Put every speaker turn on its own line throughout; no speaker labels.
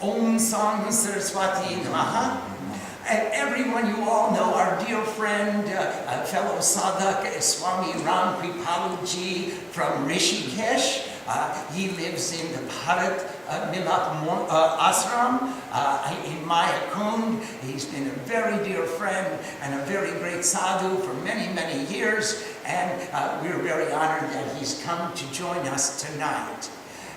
Om Sam Saraswati Namaha. Everyone, you all know our dear friend, fellow sadhak, Swami Ram Kripaluji from Rishikesh. He lives in the Bharat Milak Ashram in Maya Kund. He's been a very dear friend and a very great sadhu for many, many years. And we're very honored that he's come to join us tonight.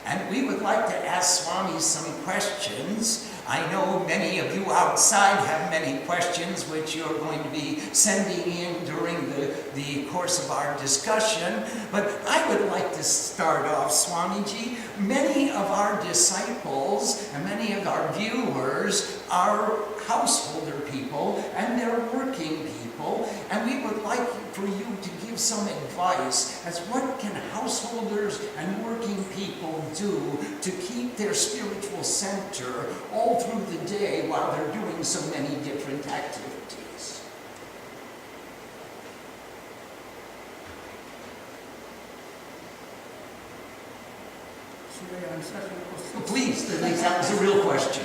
And we would like to ask Swami some questions. I know many of you outside have many questions which you're going to be sending in during the course of our discussion. But I would like to start off, Swamiji. Many of our disciples and many of our viewers are householder people and they're working people. And we would like for you to give some advice as what can householders and working people do to keep their spiritual center all through the day while they're doing so many different activities.
Should I answer your question?
Please, that was a real question.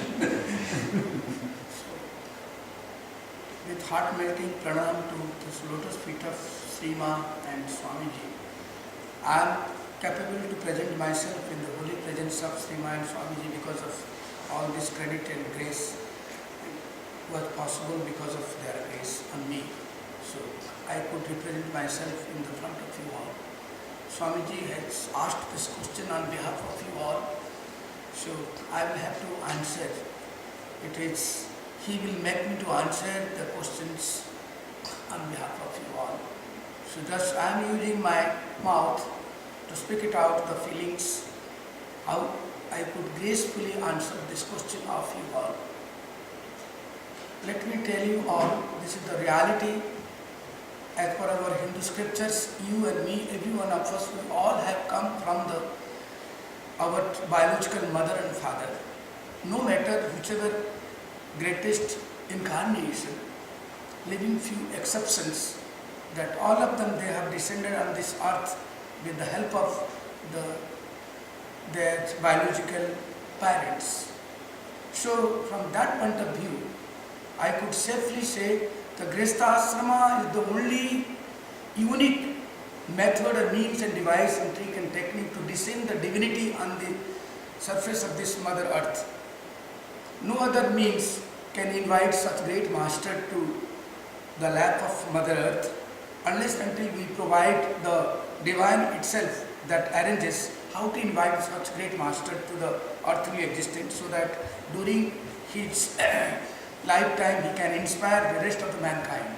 With heart-melting pranam to this lotus feet of Srima and Swamiji, I am capable to present myself in the holy presence of Srima and Swamiji because of all this credit and grace was possible because of their grace on me. So I could represent myself in the front of you all. Swamiji has asked this question on behalf of you all, so I will have to answer. He will make me to answer the questions on behalf of you all. So just I am using my mouth to speak it out, the feelings, how I could gracefully answer this question of you all. Let me tell you all, this is the reality. As per our Hindu scriptures, you and me, every one of us, we all have come from our biological mother and father. No matter whichever greatest incarnation, leaving few exceptions, that all of them, they have descended on this earth with the help of their biological parents. So from that point of view, I could safely say the Grihastha Ashrama is the only unique method or means and device and trick and technique to descend the divinity on the surface of this Mother Earth. No other means can invite such great master to the lap of Mother Earth unless until we provide the divine itself that arranges how to invite such great master to the earthly existence so that during his lifetime he can inspire the rest of the mankind.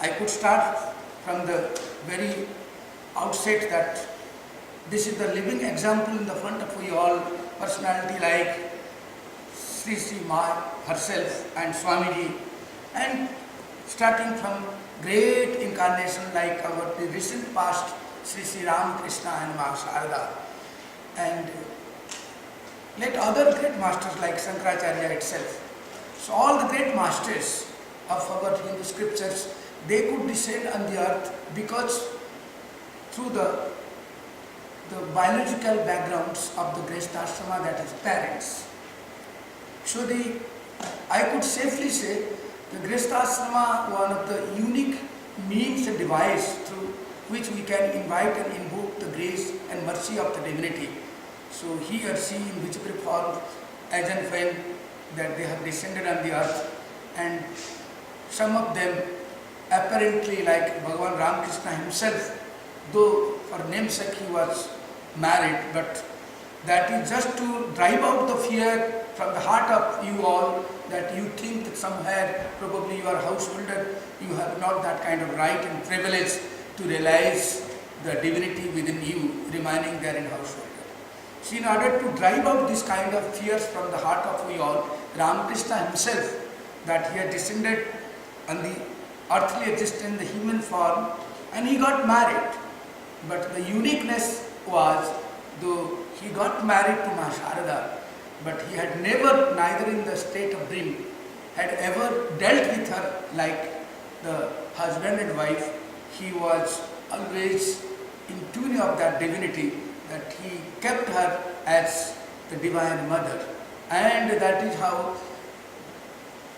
I could start from the very outset that this is the living example in the front of you all, personality like Sri Sri Ma herself and Swamiji, and starting from great incarnation like the recent past Sri Sri Ramakrishna and Ma Sharda, and let other great masters like Shankaracharya itself. So all the great masters of our Hindu scriptures, they could descend on the earth because through the biological backgrounds of the Grihastha Ashrama, that is parents. So I could safely say the Grihastha Ashrama, one of the unique means and device through which we can invite and invoke the grace and mercy of the divinity. So he or she in whichever form, as and when that they have descended on the earth, and some of them apparently like Bhagavan Ramakrishna himself, though for namesake he was married, but that is just to drive out the fear from the heart of you all, that you think that somewhere probably you are householder, you have not that kind of right and privilege to realize the divinity within you remaining there in householder. So in order to drive out this kind of fears from the heart of we all, Ramakrishna himself, that he had descended on the earthly existence, the human form, and he got married. But the uniqueness was, though he got married to Ma Sharda, but he had never, neither in the state of dream, had ever dealt with her like the husband and wife. He was always in tune of that divinity, that he kept her as the Divine Mother. And that is how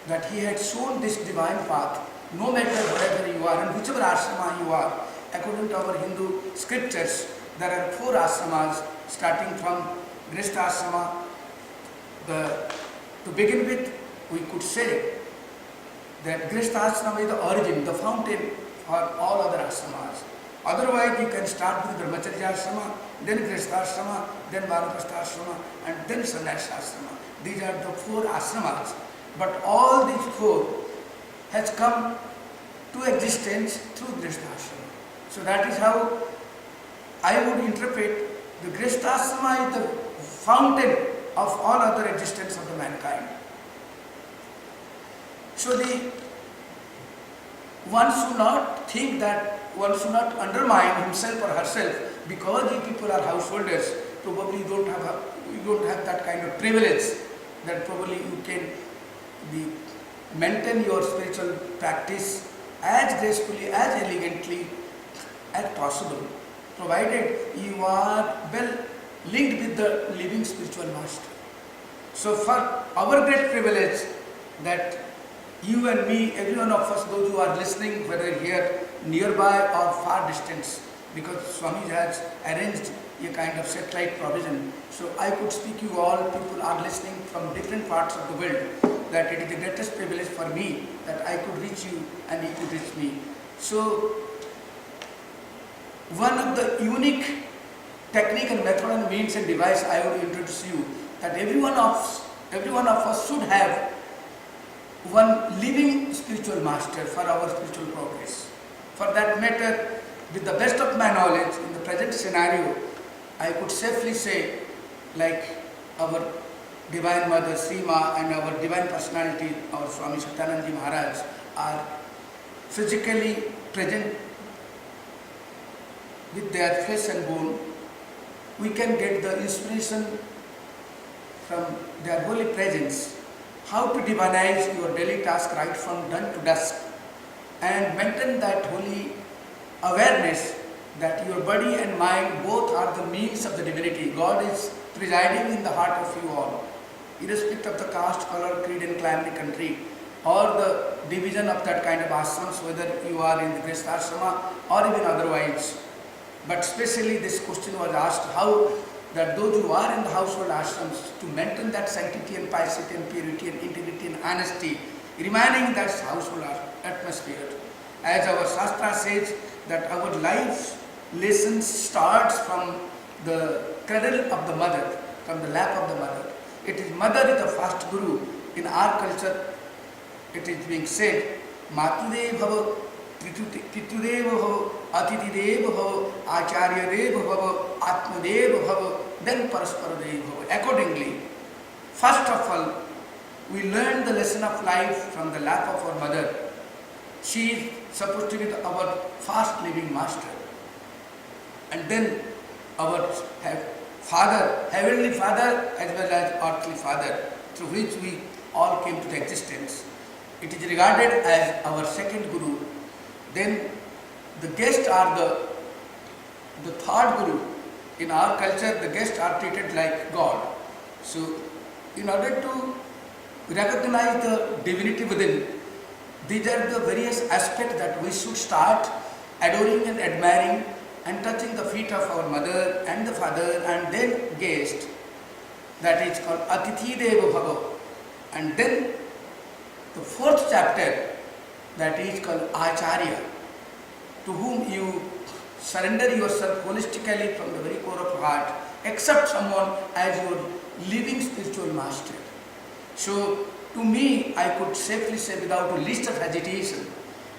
that he had shown this divine path, no matter wherever you are and whichever ashrama you are. According to our Hindu scriptures, there are 4 ashramas, starting from Grihastha ashrama. To begin with, we could say that Grihastha ashrama is the origin, the fountain for all other ashramas. Otherwise, you can start with Brahmacharya ashrama, then Grihastha ashrama, then Vanaprastha ashrama, and then Sannyasa ashrama. These are the 4 ashramas. But all these 4 has come to existence through Grihastha ashrama. So that is how I would interpret the Grihastha ashrama is the fountain of all other existence of the mankind. So one should not think that, one should not undermine himself or herself because you people are householders. Probably you don't have that kind of privilege that probably you can maintain your spiritual practice as gracefully, as elegantly as possible, provided you are well linked with the living spiritual master. So for our great privilege that you and me, every one of us, those who are listening, whether here nearby or far distance, because Swami has arranged a kind of satellite provision. So I could speak you all, people are listening from different parts of the world, that it is the greatest privilege for me that I could reach you and you could reach me. So one of the unique technique and method and means and device I would introduce you, that every one of us should have one living spiritual master for our spiritual progress. For that matter, with the best of my knowledge, in the present scenario, I could safely say, like our Divine Mother Sima and our Divine Personality, our Swami Satyananda Ji Maharaj, are physically present with their flesh and bone. We can get the inspiration from their holy presence, how to divinize your daily task right from dawn to dusk and maintain that holy awareness that your body and mind both are the means of the divinity. God is presiding in the heart of you all, irrespective of the caste, color, creed and clan, country, or the division of that kind of ashrams, whether you are in the Grihastha ashrama or even otherwise. But especially this question was asked, how that those who are in the household ashrams to maintain that sanctity and piety and purity and integrity and honesty, remaining in that household atmosphere. As our Shastra says, that our life lessons starts from the cradle of the mother, from the lap of the mother. It is mother is the first guru. In our culture, it is being said, Matudev bhava, Pitudev bhava, Atitidev bhava, Acharyadev bhava, Atmadev bhava, then Parasparadev bhava. Accordingly, first of all, we learn the lesson of life from the lap of our mother. She is supposed to be our fast living master. And then our father, heavenly father as well as earthly father, through which we all came to the existence. It is regarded as our second guru. Then the guests are the third guru. In our culture, the guests are treated like God. So in order to recognize the divinity within, these are the various aspects that we should start adoring and admiring and touching the feet of our mother and the father and then guest. That is called Atithi Deva Bhava. And then the 4th chapter, that is called Acharya, to whom you surrender yourself holistically from the very core of your heart, accept someone as your living spiritual master. So to me, I could safely say without a least of hesitation,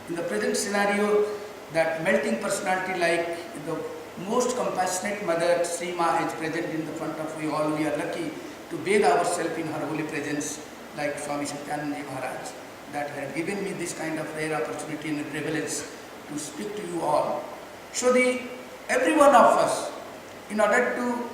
in the present scenario, that melting personality like the most compassionate mother, Sima, is present in the front of you all. We are lucky to bathe ourselves in her holy presence, like Swami Satyananda Ji Maharaj, that had given me this kind of rare opportunity and privilege to speak to you all. So every one of us, in order to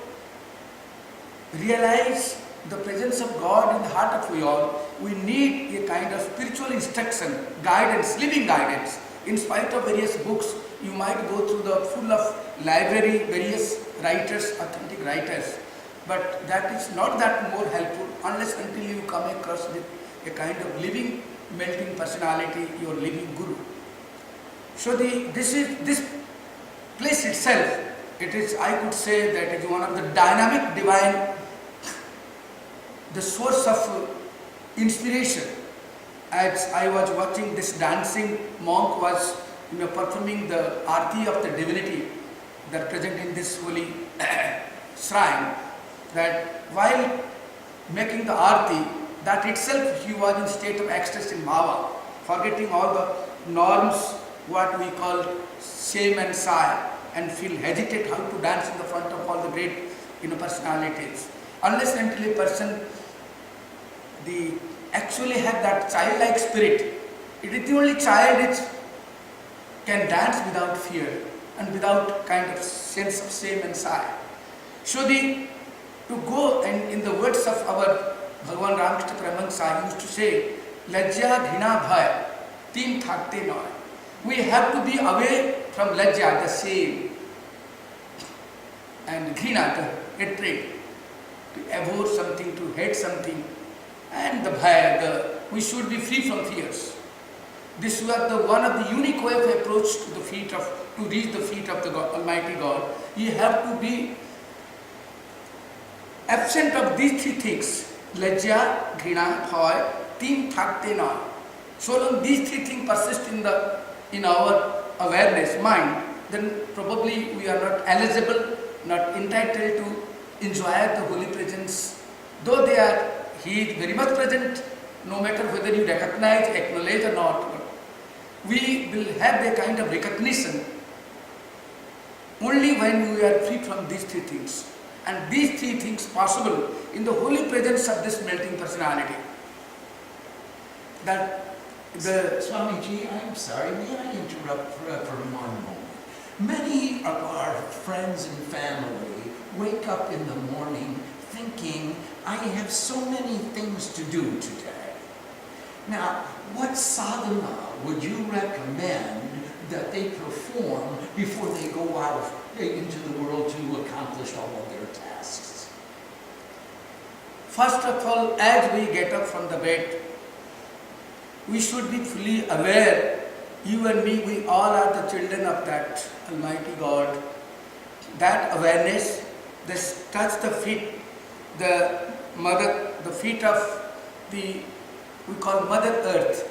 realize the presence of God in the heart of we all, we need a kind of spiritual instruction, guidance, living guidance. In spite of various books, you might go through the full of library, various writers, authentic writers. But that is not that more helpful unless until you come across with a kind of living, melting personality, your living guru. So this place itself, it is, I could say that it is one of the dynamic divine, the source of inspiration. As I was watching this dancing monk was performing the arti of the divinity that present in this holy shrine, that while making the arti, that itself he was in state of ecstasy and bhava, forgetting all the norms, what we call shame and sigh, and feel hesitate how to dance in the front of all the great personalities. Unless until a person actually have that childlike spirit, it is the only child which can dance without fear and without kind of sense of shame and sigh. So to go, and in the words of our Bhagavan Ramakrishna Paramahansa used to say, Lajja, Ghina, Bhaya, teen thakte noy. We have to be away from Lajja, the shame, and Ghina, the hatred, to abhor something, to hate something, and the Bhaya, we should be free from fears. This was one of the unique way of approach to reach the feet of the God, Almighty God. You have to be absent of these three things, Lajja, Ghina, Bhaya, teen thakte noy. So long these three things persist in our awareness, mind, then probably we are not eligible, not entitled to enjoy the holy presence. Though he is very much present, no matter whether you recognize, acknowledge or not, we will have a kind of recognition only when we are free from these three things. And these three things possible in the holy presence of this melting personality.
Swamiji, I'm sorry, may I interrupt for one moment? Many of our friends and family wake up in the morning thinking, I have so many things to do today. Now, what sadhana would you recommend that they perform before they go out into the world to accomplish all of their tasks?
First of all, as we get up from the bed, we should be fully aware, you and me, we all are the children of that Almighty God. That awareness, this touch the feet, the feet of we call Mother Earth.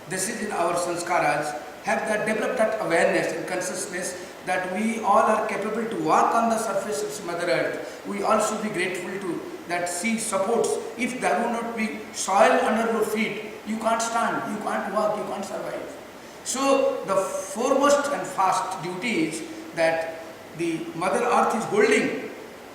This is in our sanskaras, have that developed that awareness and consciousness that we all are capable to walk on the surface of Mother Earth. We all should be grateful to that sea supports. If there will not be soil under your feet, you can't stand, you can't walk, you can't survive. So the foremost and first duty is that the Mother Earth is holding,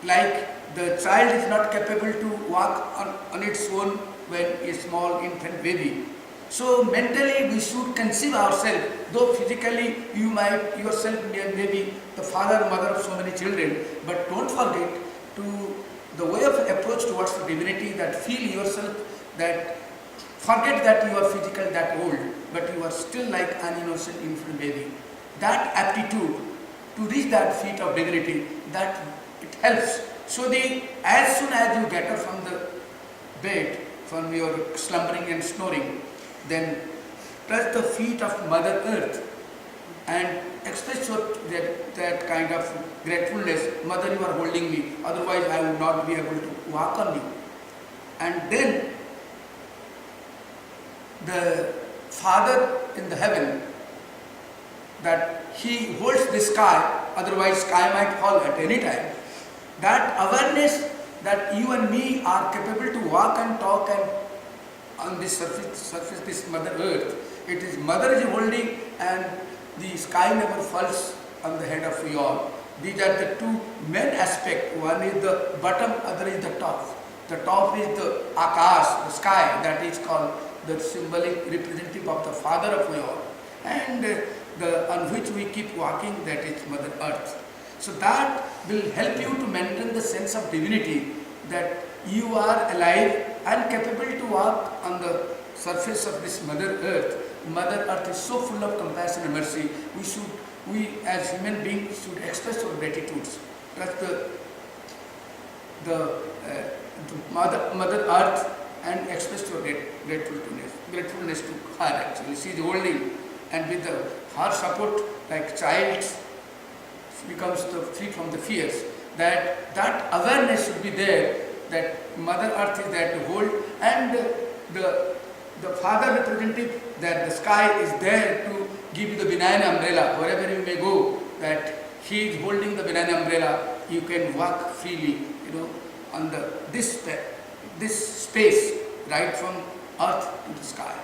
like the child is not capable to walk on its own when a small infant baby. So mentally we should conceive ourselves, though physically you might yourself may be the father and mother of so many children, but don't forget to the way of approach towards the divinity, that feel yourself, that forget that you are physical that old, but you are still like an innocent infant baby. That aptitude to reach that feet of divinity, that it helps. So as soon as you get up from the bed, from your slumbering and snoring, then touch the feet of Mother Earth and express that kind of gratefulness. Mother, you are holding me, otherwise I would not be able to walk on you. And then the Father in the heaven, that He holds the sky, otherwise sky might fall at any time. That awareness that you and me are capable to walk and talk and on this surface, this Mother Earth, it is Mother is holding and the sky never falls on the head of you all. These are the two main aspects. One is the bottom, other is the top. The top is the Akash, the sky, that is called the symbolic representative of the Father of you all. And on which we keep walking, that is Mother Earth. So that will help you to maintain the sense of divinity, that you are alive and capable to walk on the surface of this Mother Earth. Mother Earth is so full of compassion and mercy. We as human beings should express our gratitude. That's the the Mother Earth and express your gratefulness to her actually. She is holding, and with her support, like child becomes free from the fears. That awareness should be there, that Mother Earth is there to hold, and the Father representative, that the sky is there to give you the benign umbrella wherever you may go, that he is holding the benign umbrella. You can walk freely, on this space, right from earth to the sky.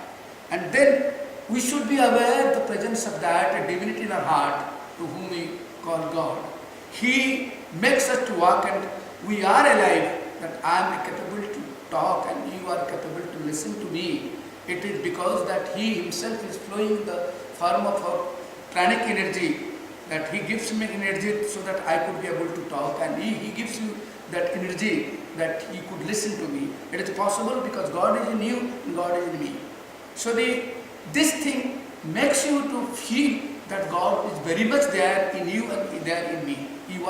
And then we should be aware of the presence of that divinity in our heart, to whom we call God. He makes us to walk, and we are alive, that I am capable to talk and you are capable to listen to me. It is because that He Himself is flowing in the form of a pranic energy, that He gives me energy so that I could be able to talk, and He gives you that energy that you could listen to me. It is possible because God is in you and God is in me. So this thing makes you to feel that God is very much there in you and there in me. You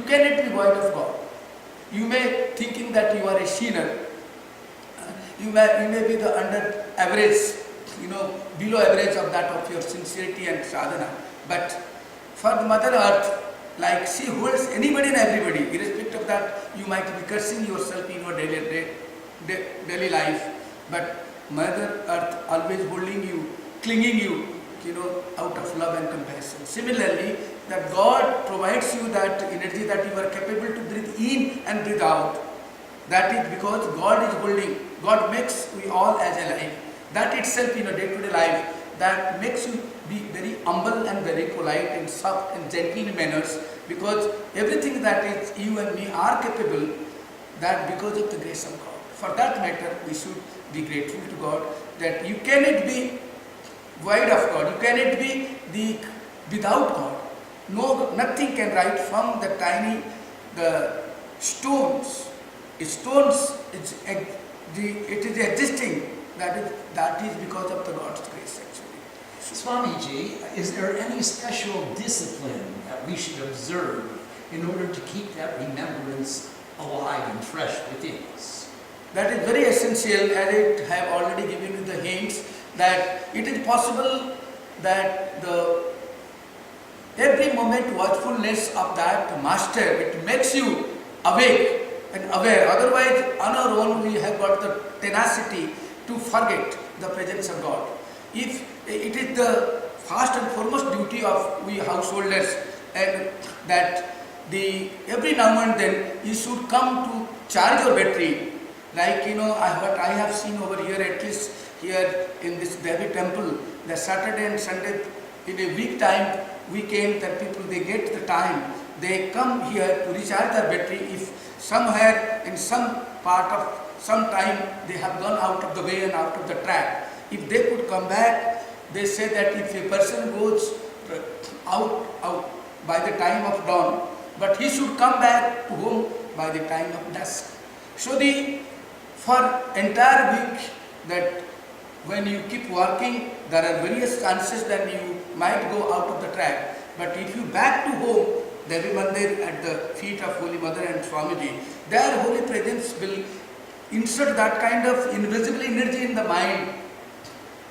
cannot be void of God. You may thinking that you are a sinner. You may be the under average, below average of that of your sincerity and sadhana. But for the Mother Earth, like she holds anybody and everybody, irrespective of that, you might be cursing yourself in your daily life. But Mother Earth always holding you, clinging you, out of love and compassion. Similarly, that God provides you that energy that you are capable to breathe in and breathe out. That is because God is holding, God makes we all as alive. That itself in a day-to-day life, that makes you be very humble and very polite and soft and gentle in manners, because everything that is you and me are capable, that because of the grace of God. For that matter, we should be grateful to God, that you cannot be void of God, you cannot be without God. No, nothing can rise from the stones. Stones, it is existing. That is because of the God's grace actually.
Swamiji, is there any special discipline that we should observe in order to keep that remembrance alive and fresh within us?
That is very essential, as I have already given you the hints, that it is possible that every moment watchfulness of that master, it makes you awake and aware. Otherwise, on our own, we have got the tenacity to forget the presence of God. If it is the first and foremost duty of we householders, and that every now and then you should come to charge your battery. Like what I have seen over here, at least here in this Devi temple, the Saturday and Sunday in a week time, weekend, that people they get the time, they come here to recharge their battery. If somewhere in some part of some time they have gone out of the way and out of the track, if they could come back, they say that if a person goes out by the time of dawn, but he should come back to home by the time of dusk. So for entire week, that when you keep working, there are various chances that you might go out of the track. But if you back to home, Devi Mandir at the feet of Holy Mother and Swamiji, their holy presence will insert that kind of invisible energy in the mind.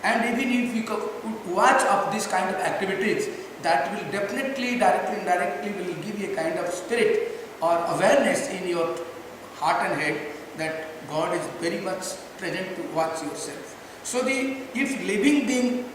And even if you could watch of these kind of activities, that will definitely, directly, indirectly will give you a kind of spirit or awareness in your heart and head that God is very much present to watch yourself. So if living being,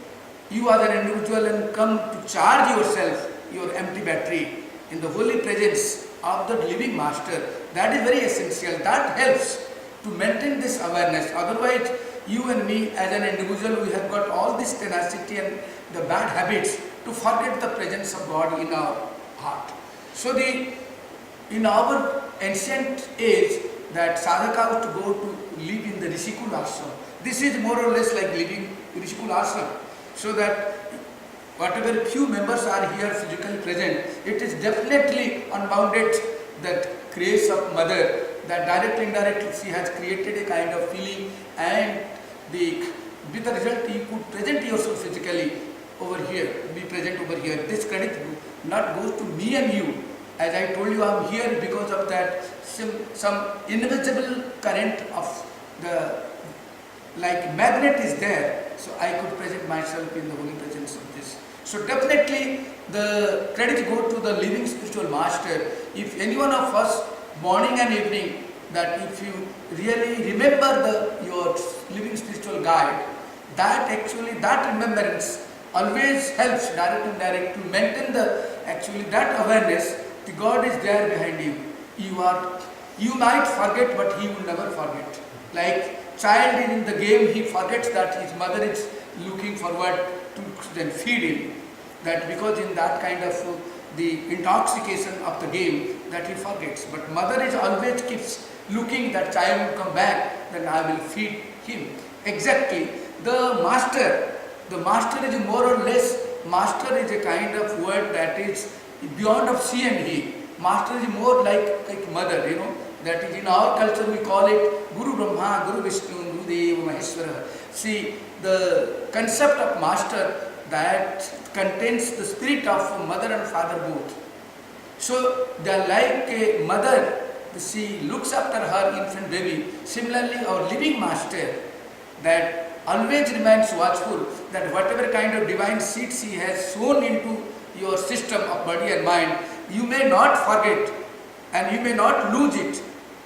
you are an individual and come to charge yourself, your empty battery, in the holy presence of the living master, that is very essential. That helps to maintain this awareness. Otherwise, you and me as an individual, we have got all this tenacity and the bad habits to forget the presence of God in our heart. So in our ancient age, that sadhaka was to go to live in the Rishikul ashram. This is more or less like living in Rishikul ashram. So that whatever few members are here physically present, it is definitely unbounded that grace of Mother, that directly, indirectly she has created a kind of feeling, and with the result you could present yourself physically over here, be present over here. This credit not goes to me and you, As I told you, I'm here because of that some invisible current of the, like magnet is there, so I could present myself in the holy presence of this. So definitely the credit go to the living spiritual master. If any one of us, morning and evening, that if you really remember your living spiritual guide, that actually that remembrance always helps direct and indirect to maintain the actually that awareness. The God is there behind you. You might forget, but He will never forget. Like child in the game, he forgets that his mother is looking forward to then feed him. That because in that kind of the intoxication of the game, that he forgets. But mother is always keeps looking that child will come back, then I will feed him. Exactly. The master is more or less, master is a kind of word that is beyond of she and he. Master is more like mother, that is in our culture we call it Guru Brahma, Guru Vishnu, Guru Deva, Maheshwara. See, the concept of master that contains the spirit of mother and father both. So they are like a mother, she looks after her infant baby. Similarly, our living master that always remains watchful, that whatever kind of divine seeds he has sown into your system of body and mind, you may not forget and you may not lose it.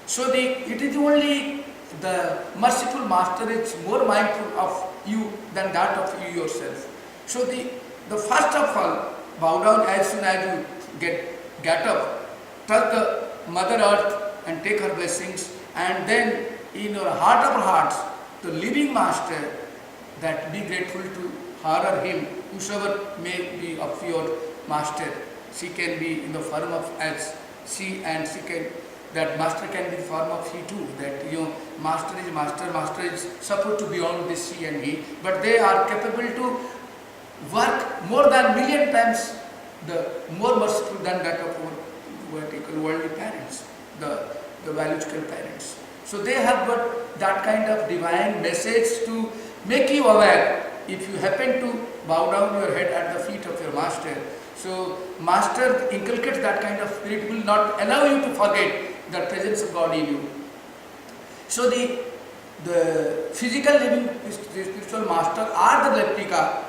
So it is only the merciful master is more mindful of you than that of you yourself. So the first of all, bow down as soon as you get up, touch the mother earth and take her blessings, and then in your heart of hearts, the living master, that be grateful to her or him, whosoever may be of your master. She can be in the form of as she, and she can, that master can be the form of he too, that master is supposed to be beyond this she and he, but they are capable to work more than million times the more merciful than that of our vertical worldly parents, the biological parents. So they have got that kind of divine message to make you aware if you happen to bow down your head at the feet of your master. So master inculcates that kind of spirit, will not allow you to forget the presence of God in you. So the physical living spiritual master are the replica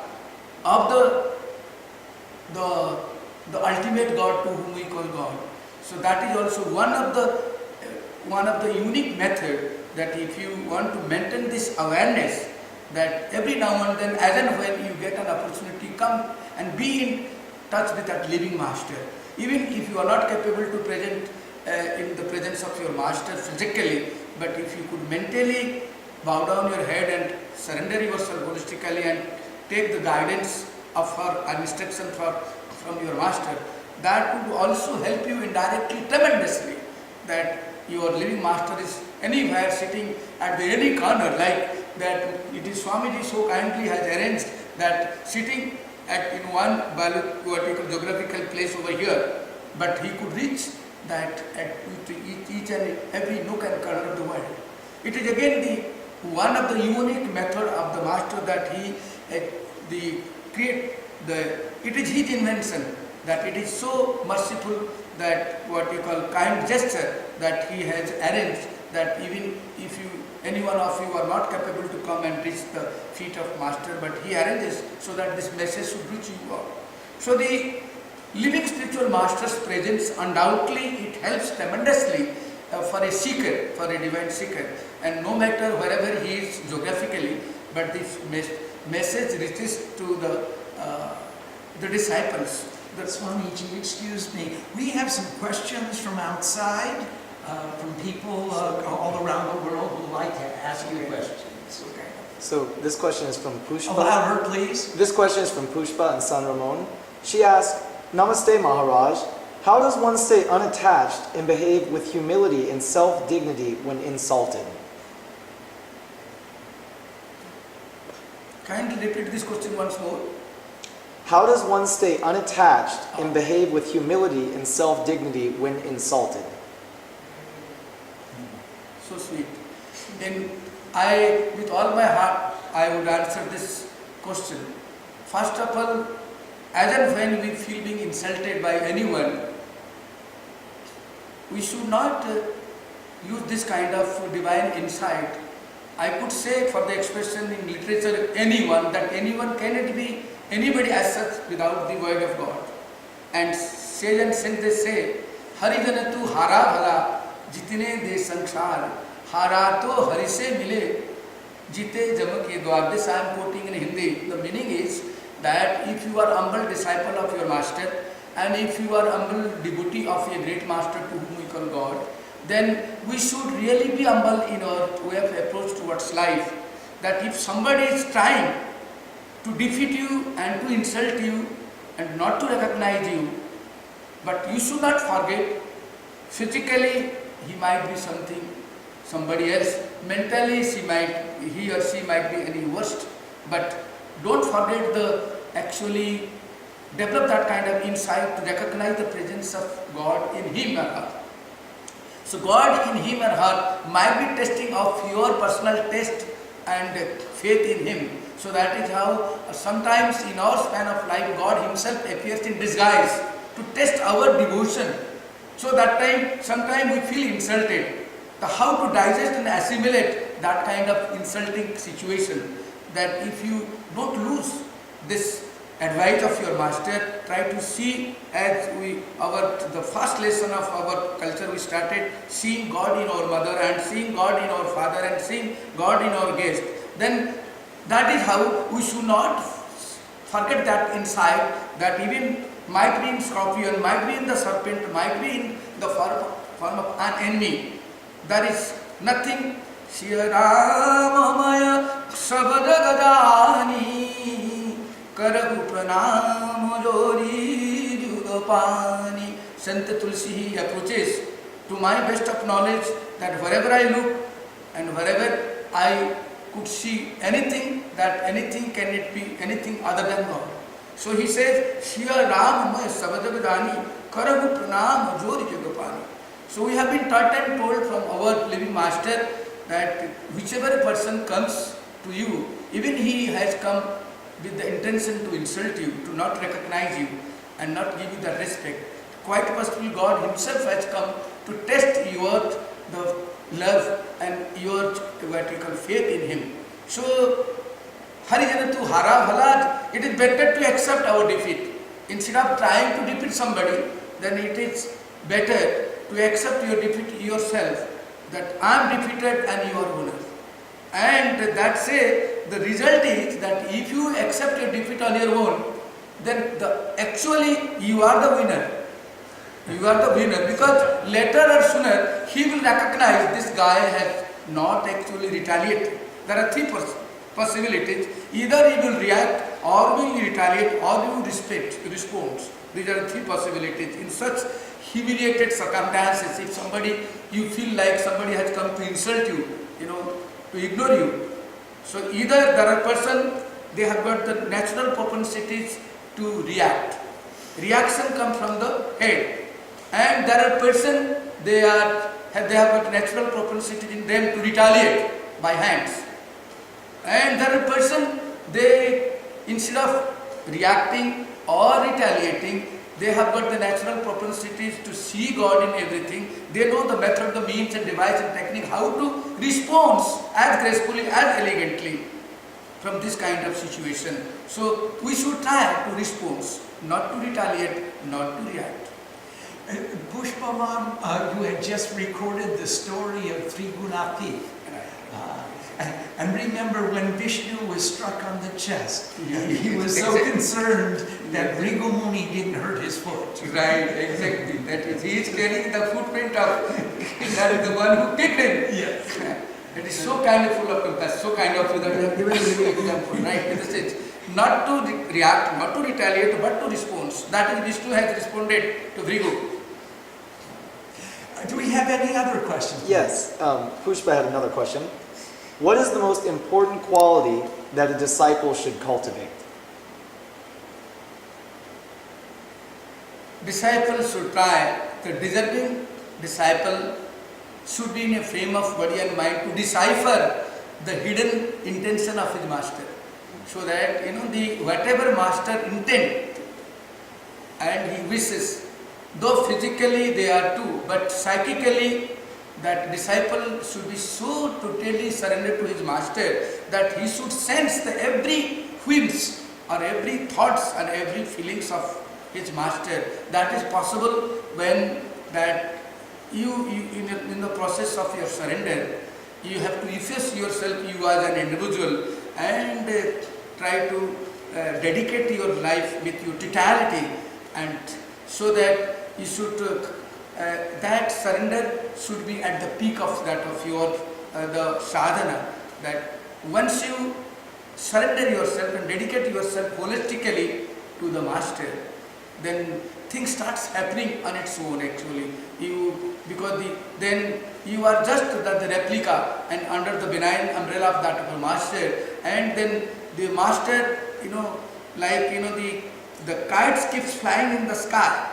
of the ultimate God to whom we call God. So that is also one of the unique method, that if you want to maintain this awareness, that every now and then, as and when you get an opportunity, come and be in touch with that living master. Even if you are not capable to present in the presence of your master physically, but if you could mentally bow down your head and surrender yourself holistically and take the guidance of her and instruction from your master, that would also help you indirectly tremendously, that your living master is anywhere sitting at the any corner, like that it is Swamiji so kindly has arranged that sitting in one vertical geographical place over here, but he could reach that at each and every nook and corner of the world. It is again one of the unique method of the master, that he it is his invention, that it is so merciful, that what you call kind gesture that he has arranged, that even if any one of you are not capable to come and reach the feet of master, but he arranges so that this message should reach you all. So the living spiritual master's presence, undoubtedly it helps tremendously for a seeker, for a divine seeker, and no matter wherever he is geographically, but this message reaches to the disciples.
Swamiji, excuse me. We have some questions from outside, from people all around the world who would like to ask you questions. Okay.
So this question is from Pushpa.
Louder, please.
This question is from Pushpa and San Ramon. She asks, Namaste Maharaj, how does one stay unattached and behave with humility and self-dignity when insulted?
Kindly repeat this question once more.
How does one stay unattached and behave with humility and self-dignity when insulted?
So sweet. Then with all my heart, I would answer this question. First of all, as and when we feel being insulted by anyone, we should not use this kind of divine insight. I could say for the expression in literature, anyone, that anyone cannot be anybody as such without the word of God. And sage and saint they say, Hari jana tu hara bhala, jitne de sansar, hara to hari se mile, jite jam ke dwar. This I am quoting in Hindi. The meaning is that if you are humble disciple of your master, and if you are humble devotee of a great master to whom we call God, then we should really be humble in our way of approach towards life. That if somebody is trying to defeat you and to insult you and not to recognize you, but you should not forget, physically he might be somebody else, mentally he or she might be any worst, but don't forget the actually develop that kind of insight to recognize the presence of God in him or her. So God in him or her might be testing of your personal test and faith in him. So that is how sometimes in our span of life God himself appears in disguise to test our devotion. So that time, sometimes we feel insulted. How to digest and assimilate that kind of insulting situation, that if you don't lose this advice of your master, try to see, as the first lesson of our culture we started, seeing God in our mother and seeing God in our father and seeing God in our guest. Then that is how we should not forget that insight, that even might be in scorpion, might be in the serpent, might be in the form of an enemy. There is nothing. Shri Ramamaya Sabadagadani Karahu Pranam Jori Judapani. Sant Tulsi approaches to my best of knowledge that wherever I look and wherever I could see anything, that anything cannot be anything other than God. So he says, Shri Ramamaya Sabadagadani Karahu Pranam Jori Judapani. So we have been taught and told from our living master that whichever person comes to you, even he has come with the intention to insult you, to not recognize you and not give you the respect. Quite possibly God himself has come to test your the love and your what you call faith in him. So Harijanatu Hara Bhalad, it is better to accept our defeat. Instead of trying to defeat somebody, then it is better to accept your defeat yourself, that I am defeated and you are winner. And that say, the result is that if you accept your defeat on your own, then actually you are the winner. You are the winner, because later or sooner he will recognize this guy has not actually retaliated. There are three possibilities. Either he will react, or will retaliate, or he will respond. These are the three possibilities. In such humiliated circumstances, if you feel like somebody has come to insult you, to ignore you. So either there are person, they have got the natural propensities to react. Reaction comes from the head. And there are person, they have got natural propensity in them to retaliate by hands. And there are person, they instead of reacting or retaliating, they have got the natural propensities to see God in everything. They know the method, the means and device and technique, how to respond as gracefully, as elegantly from this kind of situation. So we should try to respond, not to retaliate, not to react.
Pushpaman, you had just recorded the story of Trigunati. And remember when Vishnu was struck on the chest, he was so concerned that Bhrigu Muni didn't hurt his foot.
Right, exactly. That is, he is carrying the footprint of that is the one who kicked him.
Yes.
It is so kind of full of compassion, so kind of that you have given a living example, right? In the sense, not to react, not to retaliate, but to respond. That is, Vishnu has responded to Bhrigu.
Do we have any other questions?
Yes, Pushpa had another question. What is the most important quality that a disciple should cultivate?
Disciple should try, the deserving disciple should be in a frame of body and mind to decipher the hidden intention of his master. So that, the whatever master intent and he wishes Though physically they are two, but psychically that disciple should be so totally surrendered to his master that he should sense the every whims or every thoughts and every feelings of his master. That is possible when that you in the process of your surrender, you have to efface yourself, you as an individual, and try to dedicate your life with your totality, and so that you should that surrender should be at the peak of that of your the sadhana. That once you surrender yourself and dedicate yourself holistically to the master, then things starts happening on its own actually. Then you are just the replica and under the benign umbrella of that of the master, and then the master, the kites keeps flying in the sky.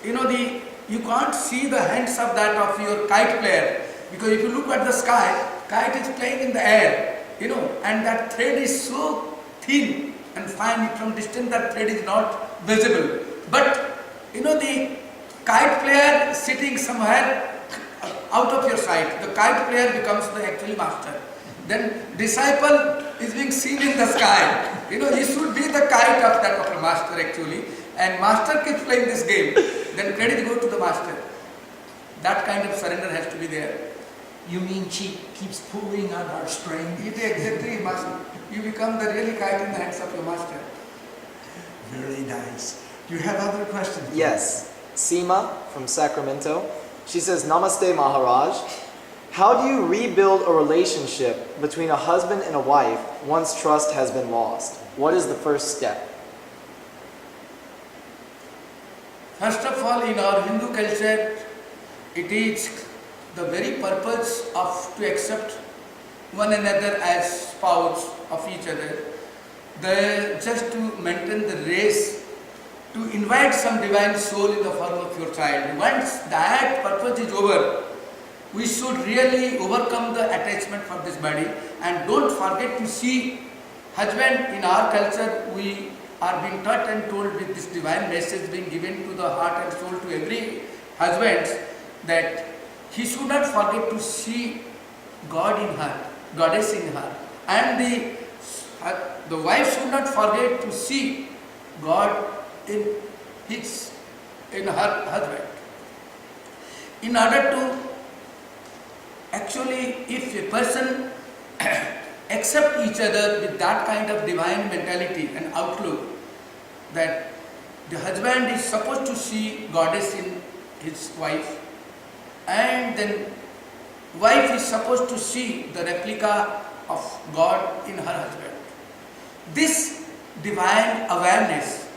You can't see the hands of that of your kite player, because if you look at the sky, kite is playing in the air, and that thread is so thin and fine from distance that thread is not visible. But the kite player sitting somewhere out of your sight, the kite player becomes the actually master. Then disciple is being seen in the sky. He should be the kite of that of a master actually, and master keeps playing this game. Then credit goes to the master. That kind of surrender has to be there.
You mean she keeps pulling on our string?
It exactly must. You become the really kite in the hands of your master.
Very nice. Do you have other questions?
Yes. Seema from Sacramento. She says, Namaste Maharaj. How do you rebuild a relationship between a husband and a wife once trust has been lost? What is the first step?
First of all, in our Hindu culture, it is the very purpose of to accept one another as spouse of each other, just to maintain the race, to invite some divine soul in the form of your child. Once that purpose is over, we should really overcome the attachment for this body, and don't forget to see husband. In our culture, we are being taught and told with this divine message being given to the heart and soul to every husband, that he should not forget to see God in her, goddess in her, and the wife should not forget to see God in her husband. In order to actually, if a person accept each other with that kind of divine mentality and outlook, that the husband is supposed to see goddess in his wife, and then wife is supposed to see the replica of God in her husband. This divine awareness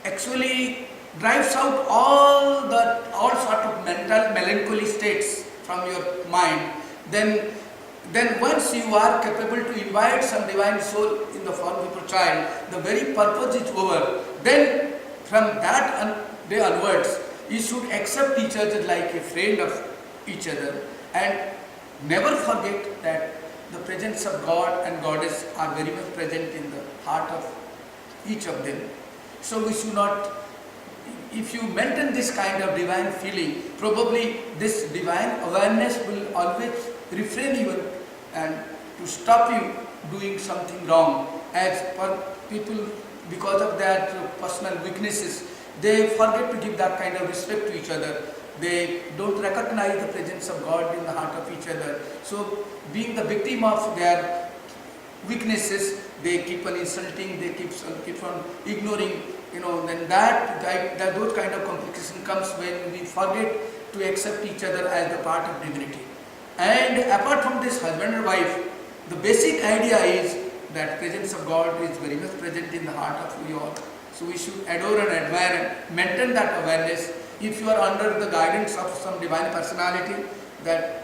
actually drives out all sort of mental melancholy states from your mind. Then once you are capable to invite some divine soul in the form of your child, the very purpose is over. Then from that day onwards, you should accept each other like a friend of each other, and never forget that the presence of God and Goddess are very much present in the heart of each of them. So we should not, if you maintain this kind of divine feeling, probably this divine awareness will always refrain you and to stop you doing something wrong. As per people, because of their personal weaknesses, they forget to give that kind of respect to each other. They don't recognize the presence of God in the heart of each other. So being the victim of their weaknesses, they keep on insulting, they keep on ignoring, then those kind of complication comes when we forget to accept each other as the part of divinity. And apart from this husband and wife, the basic idea is that presence of God is very much present in the heart of you all. So we should adore and admire and maintain that awareness. If you are under the guidance of some divine personality, that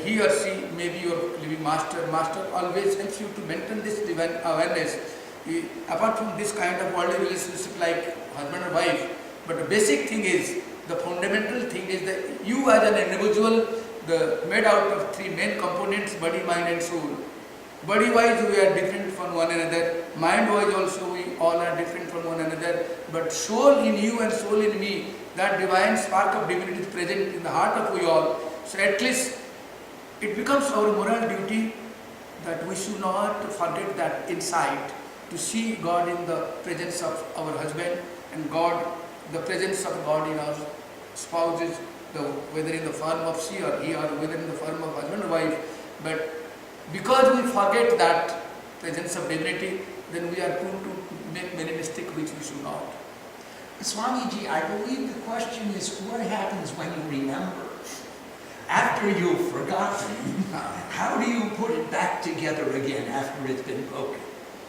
he or she may be your living master. Master always helps you to maintain this divine awareness. Apart from this kind of worldly relationship like husband and wife, but the basic thing is, the fundamental thing is that you as an individual, made out of three main components, body, mind and soul. Body-wise we are different from one another. Mind-wise also we all are different from one another. But soul in you and soul in me, that divine spark of divinity is present in the heart of we all. So at least it becomes our moral duty that we should not forget that insight, to see God in the presence of our husband and God, the presence of God in our spouses, whether in the form of she or he or whether in the form of husband or wife. But because we forget that presence of divinity, then we are prone to make many mistakes which we should not.
Swamiji, I believe the question is what happens when you remember? After you've forgotten, how do you put it back together again after it's been broken?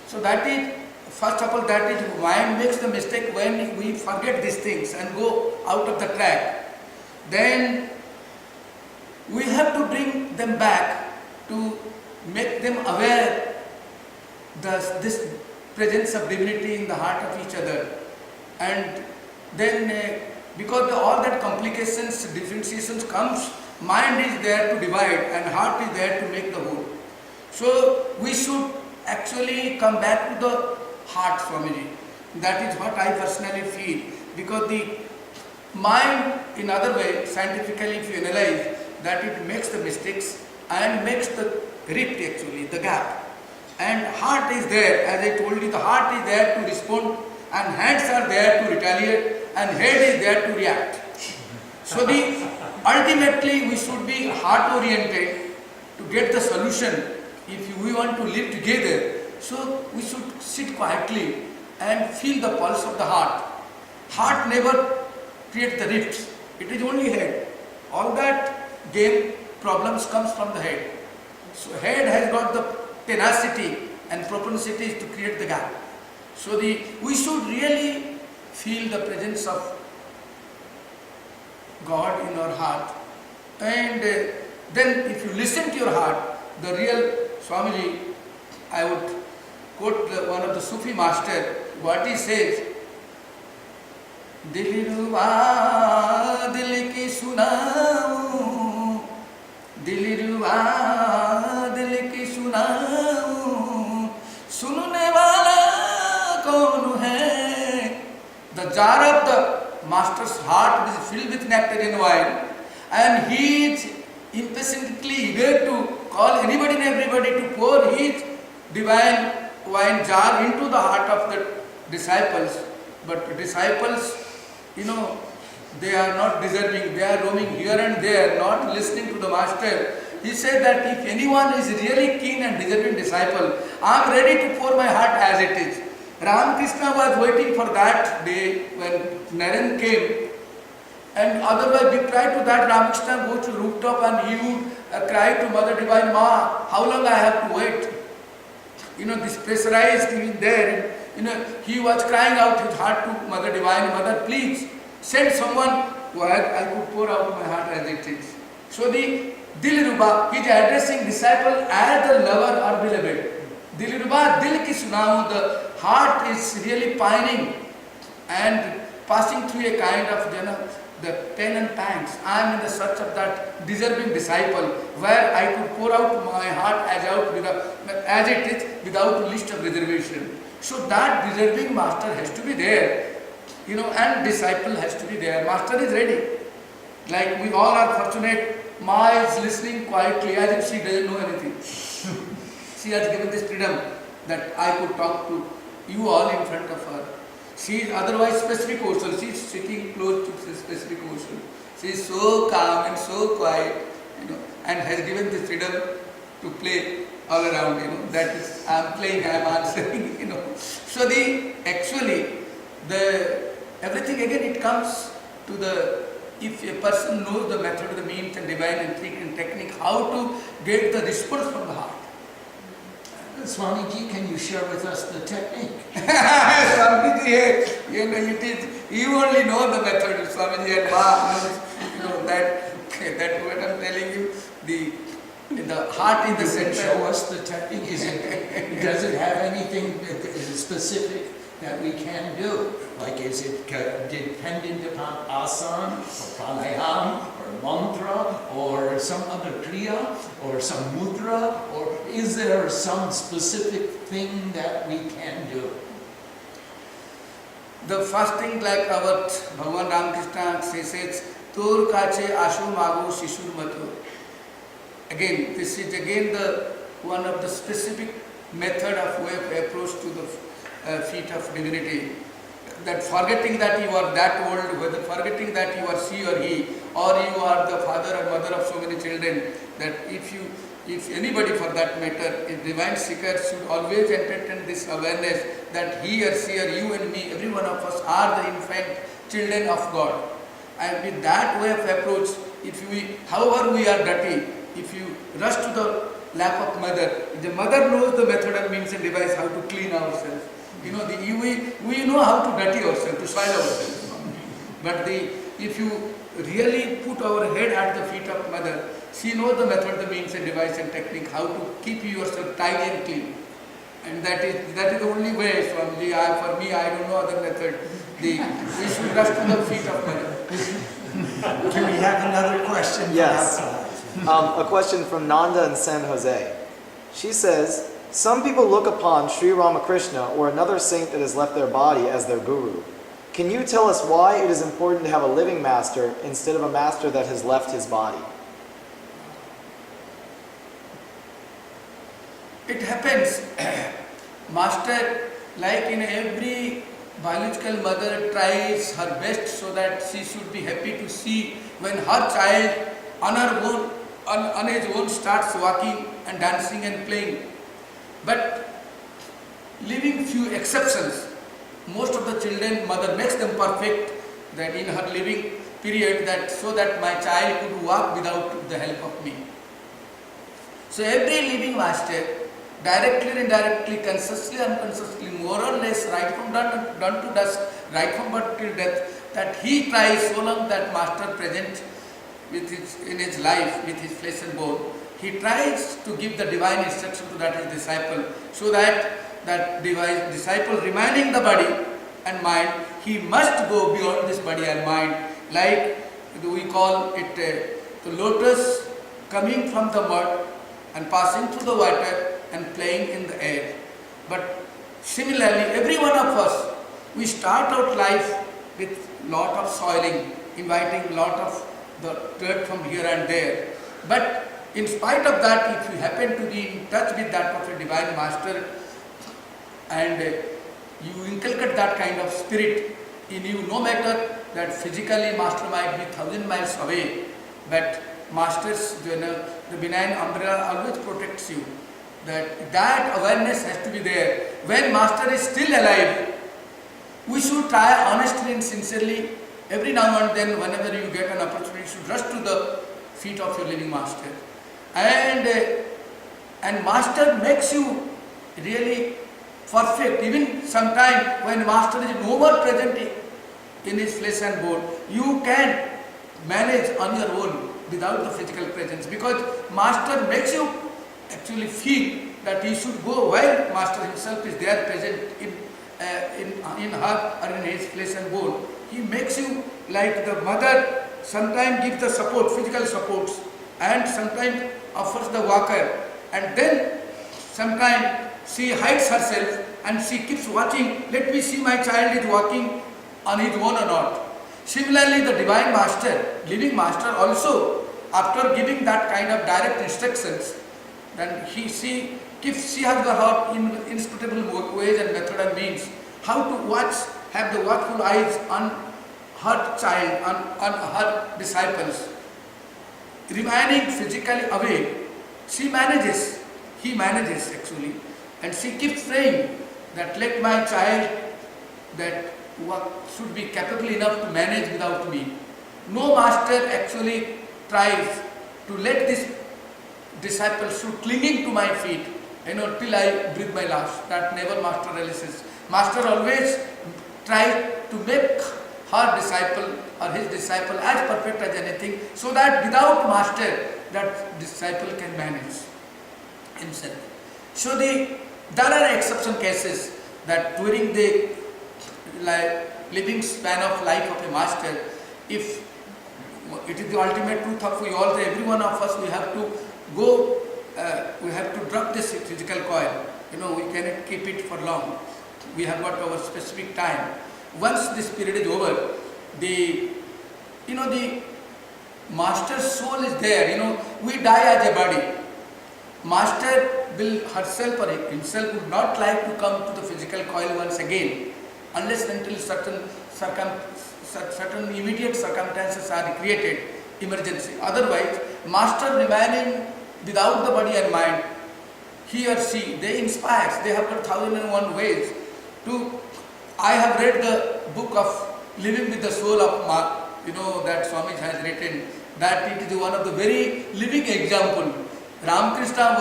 So that is, first of all, that is mind makes the mistake when we forget these things and go out of the track. Then we have to bring them back to make them aware this presence of divinity in the heart of each other. And then because all that complications, differentiations comes, mind is there to divide and heart is there to make the whole. So we should actually come back to the heart, Swamiji. That is what I personally feel. Because the mind, in other way, scientifically if you analyze, that it makes the mistakes and makes the rift actually, the gap. And heart is there, as I told you, the heart is there to respond and hands are there to retaliate and head is there to react. So ultimately we should be heart oriented to get the solution if we want to live together. So we should sit quietly and feel the pulse of the heart. Heart never creates the rifts, it is only head. All that game problems comes from the head. So head has got the tenacity and propensities to create the gap. So we should really feel the presence of God in our heart. And then if you listen to your heart, the real Swamiji, I would quote one of the Sufi master, what he says, Dilruba dil ki sunaun, Dilruba dil ki sunaun, sunne wala kaun hai. The jar of the master's heart is filled with nectar and wine, and he is impatiently eager to call anybody and everybody to pour his divine wine jar into the heart of the disciples. But the disciples, they are not deserving, they are roaming here and there, not listening to the master. He said that if anyone is really keen and deserving disciple, I am ready to pour my heart as it is. Ramakrishna was waiting for that day when Naren came, and otherwise prior to that Ramakrishna goes to rooftop and he would cry to Mother Divine, Ma, how long I have to wait? This pressurized even there. He was crying out his heart to Mother Divine, Mother, please send someone where I could pour out my heart as it is. So the Dilruba, he is addressing disciple as the lover or beloved. Dilruba, dil ki sunau, the heart is really pining and passing through a kind of the pain and pangs. I am in the search of that deserving disciple where I could pour out my heart as it is without a list of reservation. So that deserving master has to be there, and disciple has to be there. Master is ready. Like we all are fortunate, Ma is listening quietly as if she doesn't know anything. She has given this freedom that I could talk to you all in front of her. She is otherwise specific ocean. She is sitting close to the specific ocean. She is so calm and so quiet, and has given this freedom to play all around, that is, I am playing, I am answering, So everything again it comes to if a person knows the method, the means and divine and trick and technique, how to get the response from the heart.
Swamiji, can you share with us the technique?
Swamiji, you only know the method. Swamiji and Ma knows, that what I am telling you, the heart in the center.
Show us the technique. Does it have anything specific that we can do? Like, is it dependent upon asana, or pranayama, or mantra, or some other kriya, or some mudra, or is there some specific thing that we can do?
The first thing, like our Bhagavan Ramakrishna says, Tor kache ashu mago shishur mato. Again, this is again the one of the specific method of way of approach to the feet of divinity. That forgetting that you are that old, whether forgetting that you are she or he, or you are the father or mother of so many children, that if anybody for that matter, a divine seeker should always entertain this awareness that he or she or you and me, every one of us are the infant children of God. And with that way of approach, however we are dirty, if you rush to the lap of mother, the mother knows the method and means and device how to clean ourselves. We know how to dirty ourselves, to soil ourselves. But if you really put our head at the feet of mother, she knows the method, the means and device and technique, how to keep yourself tidy and clean. And that is the only way. For me, I don't know other method. We should rush to the feet of mother.
Do we have another question from
Yes.
outside?
A question from Nanda in San Jose. She says, some people look upon Sri Ramakrishna or another saint that has left their body as their guru. Can you tell us why it is important to have a living master instead of a master that has left his body?
It happens. Master, like in every biological mother, tries her best so that she should be happy to see when her child on his own starts walking and dancing and playing. But leaving few exceptions, most of the children, mother makes them perfect that in her living period, that so that my child could walk without the help of me. So every living master, directly or indirectly, consciously, unconsciously, more or less, right from dawn to dusk, right from birth till death, that he tries so long that master present in his life with his flesh and bone, he tries to give the divine instruction to that his disciple, so that divine disciple remaining the body and mind, he must go beyond this body and mind, like we call it the lotus coming from the mud and passing through the water and playing in the air. But similarly, every one of us, we start out life with lot of soiling, inviting lot of the dirt from here and there. But in spite of that, if you happen to be in touch with that of a divine master and you inculcate that kind of spirit in you, no matter that physically master might be 1,000 miles away, but master's, the benign umbrella always protects you. That awareness has to be there. When master is still alive, we should try honestly and sincerely, every now and then, whenever you get an opportunity, you should rush to the feet of your living master. And master makes you really perfect. Even sometime when master is no more present in his flesh and bone, you can manage on your own without the physical presence, because master makes you actually feel that you should go while master himself is there present in her or in his flesh and bone. He makes you like the mother sometimes gives the support, physical supports, and sometimes offers the walker, and then sometimes she hides herself and she keeps watching, let me see my child is walking on his own or not. Similarly, the divine master, living master also, after giving that kind of direct instructions, then she has the heart in inscrutable ways and method and means how to watch, have the watchful eyes on her child, on her disciples. Remaining physically away, he manages actually, and she keeps praying that let my child should be capable enough to manage without me. No master actually tries to let this disciple should clinging to my feet, till I breathe my last. That never master realizes. Master always tries to make her disciple or his disciple as perfect as anything, so that without master, that disciple can manage himself. So there are exception cases that during the living span of life of a master, if it is the ultimate truth of every one of us, we have to go we have to drop this physical coil. We cannot keep it for long. We have got our specific time. Once this period is over, the master's soul is there. We die as a body. Master will herself or himself would not like to come to the physical coil once again, unless until certain immediate circumstances are created, emergency. Otherwise, master remaining without the body and mind, he or she, they inspire. They have got 1001 ways to. I have read the book of Living with the Soul of Ma. That Swami has written that it is one of the very living example. Ramakrishna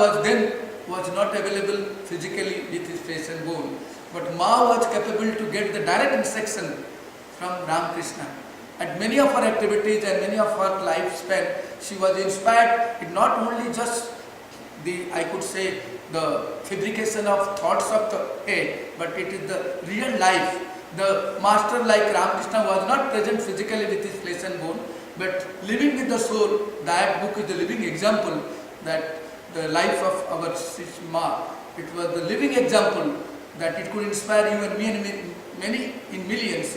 was not available physically with his flesh and bone, but Ma was capable to get the direct instruction from Ramakrishna. At many of her activities and many of her lifespan, she was inspired. It not only just I could say, the fabrication of thoughts of the head, but it is the real life. The master like Ramakrishna was not present physically with his flesh and bone, but living with the soul. That book is the living example that the life of our Sister Ma, it was the living example that it could inspire you and me and many in millions,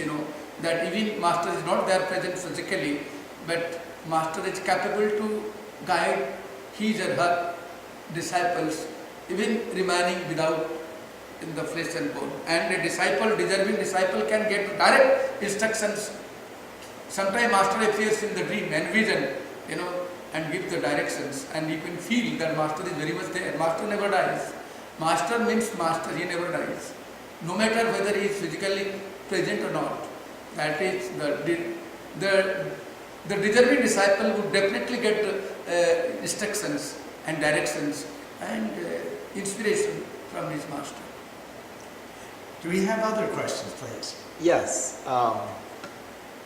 that even master is not there present physically, but master is capable to guide his or her disciples, even remaining without in the flesh and bone. And a disciple, deserving disciple, can get direct instructions. Sometimes master appears in the dream and vision, and give the directions, and you can feel that master is very much there. Master never dies. Master means master, he never dies. No matter whether he is physically present or not. That is the deserving disciple would definitely get instructions and directions and inspiration from his master.
Do we have other questions, please?
Yes,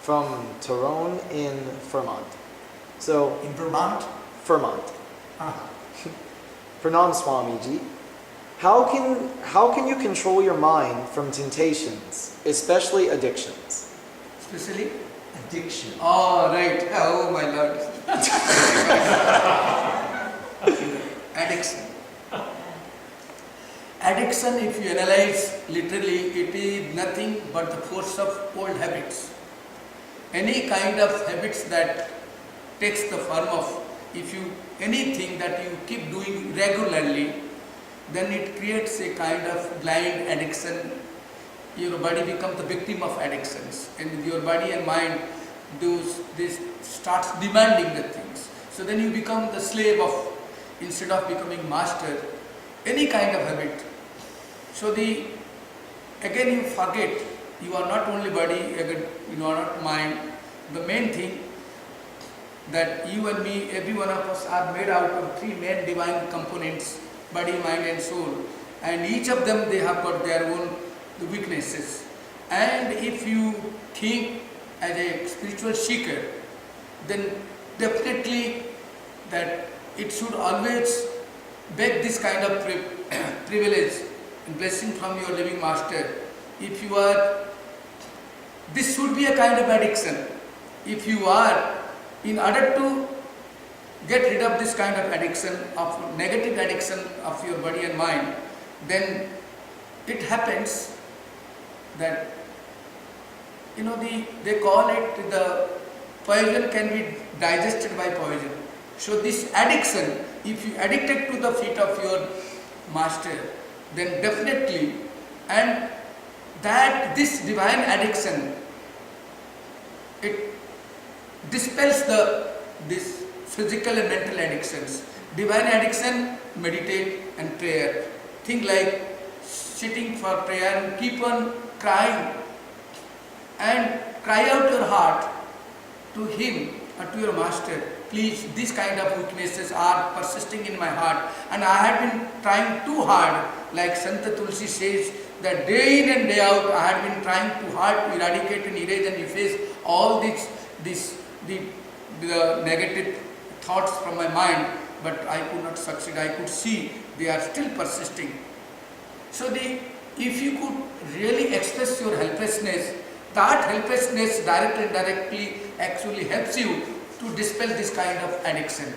from Tyrone in Vermont. So,
In Vermont?
Vermont.
Uh-huh.
Pranam Swamiji, how can you control your mind from temptations, especially addictions?
Especially?
Addiction.
Oh, right. Oh, my Lord. Addiction. Addiction, if you analyze literally, it is nothing but the force of old habits. Any kind of habits that takes the form of, anything that you keep doing regularly, then it creates a kind of blind addiction. Your body becomes the victim of addictions, and your body and mind, this starts demanding the things. So then you become the slave of, instead of becoming master, any kind of habit. So again you forget, you are not only body, again you are not mind. The main thing that you and me, every one of us are made out of three main divine components, body, mind and soul. And each of them, they have got their own weaknesses. And if you think as a spiritual seeker, then definitely that it should always beg this kind of privilege and blessing from your living master. If you are, this should be a kind of addiction. If you are, in order to get rid of this kind of addiction, of negative addiction of your body and mind, then it happens that, they call it the poison can be digested by poison. So this addiction, if you addicted to the feet of your master, then definitely, and that this divine addiction, it dispels this physical and mental addictions. Divine addiction, meditate and prayer. Think like sitting for prayer and keep on crying and cry out your heart to him or to your master. Please, these kind of weaknesses are persisting in my heart, and I have been trying too hard. Like Santa Tulsi says, that day in and day out I had been trying too hard to eradicate and erase and efface all the negative thoughts from my mind, but I could not succeed. I could see they are still persisting. So if you could really express your helplessness, that helplessness directly and indirectly actually helps you to dispel this kind of addiction.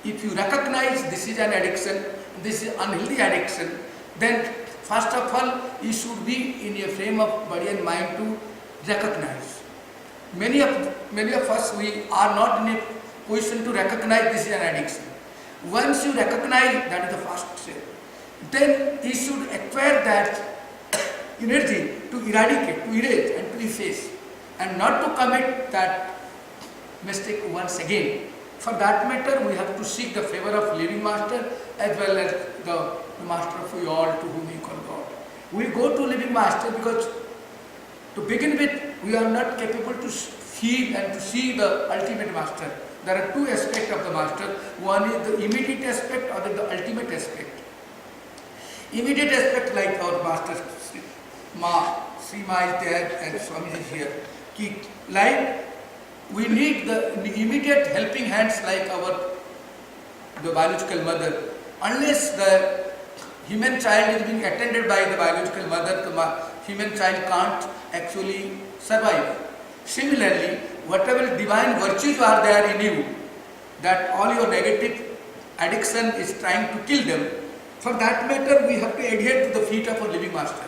if you recognize this is an addiction, this is unhealthy addiction, then first of all, you should be in a frame of body and mind to recognize. Many of us, we are not in a position to recognize this is an addiction. Once you recognize, that is the first step. Then you should acquire that energy to eradicate, to erase and to efface, and not to commit that mistake once again. For that matter, we have to seek the favor of living master as well as the master of we all, to whom we call God. We go to living master because to begin with, we are not capable to feel and to see the ultimate master. There are two aspects of the master. One is the immediate aspect, other the ultimate aspect. Immediate aspect, like our master Sri Ma is there and Swami is here. Like we need the immediate helping hands like the biological mother. Unless the human child is being attended by the biological mother, the human child can't actually survive. Similarly, whatever divine virtues are there in you, that all your negative addiction is trying to kill them, for that matter we have to adhere to the feet of our living master.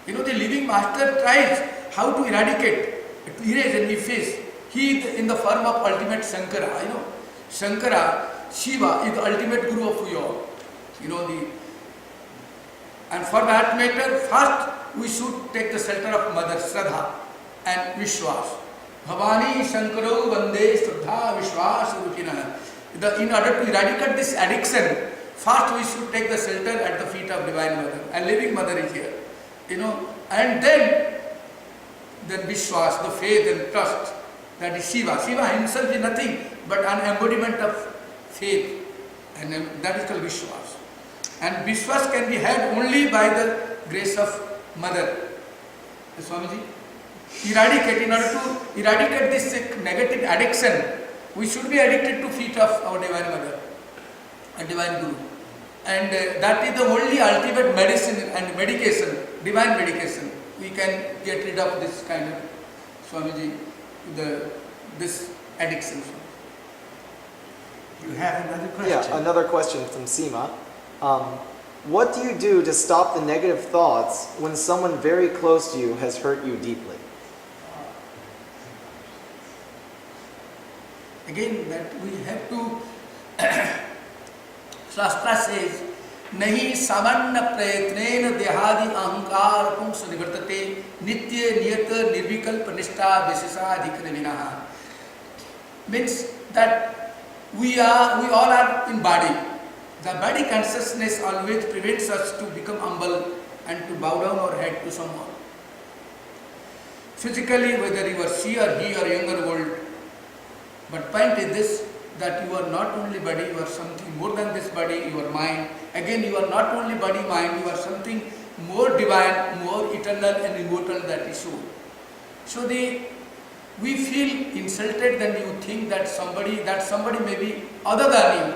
The living master tries how to eradicate, to erase and efface. He is in the form of ultimate Shankara. Shankara, Shiva is the ultimate guru of you all. And for that matter, first we should take the shelter of Mother Shraddha and Vishwas. Bhavani Shankaro Vande Shraddha Vishwas Rupina. In order to eradicate this addiction, first we should take the shelter at the feet of Divine Mother. And Living Mother is here. And then Vishwas, the faith and trust, that is Shiva. Shiva himself is nothing but an embodiment of faith, and that is called Vishwas. And Vishwas can be had only by the grace of Mother. Swamiji, in order to eradicate this negative addiction, we should be addicted to feet of our Divine Mother and Divine Guru. And that is the only ultimate medicine and medication, divine medication. We can get rid of this kind of, Swamiji, this addiction.
You have another question?
Yeah, another question from Seema. What do you do to stop the negative thoughts when someone very close to you has hurt you deeply?
Again, that we have to, Shastra says, Nahi samanna prayatnena dehadi ahankar pums nivartate nitya niyata nirvikalpa nishta visesa adhikana vinaha. Means that we all are in body. The body consciousness always prevents us to become humble and to bow down our head to someone. Physically, whether you are she or he or younger world, but point is this, that you are not only body, you are something more than this body, you are mind. Again, you are not only body, mind, you are something more divine, more eternal and immortal, that is soul. So we feel insulted when you think that somebody may be other than you.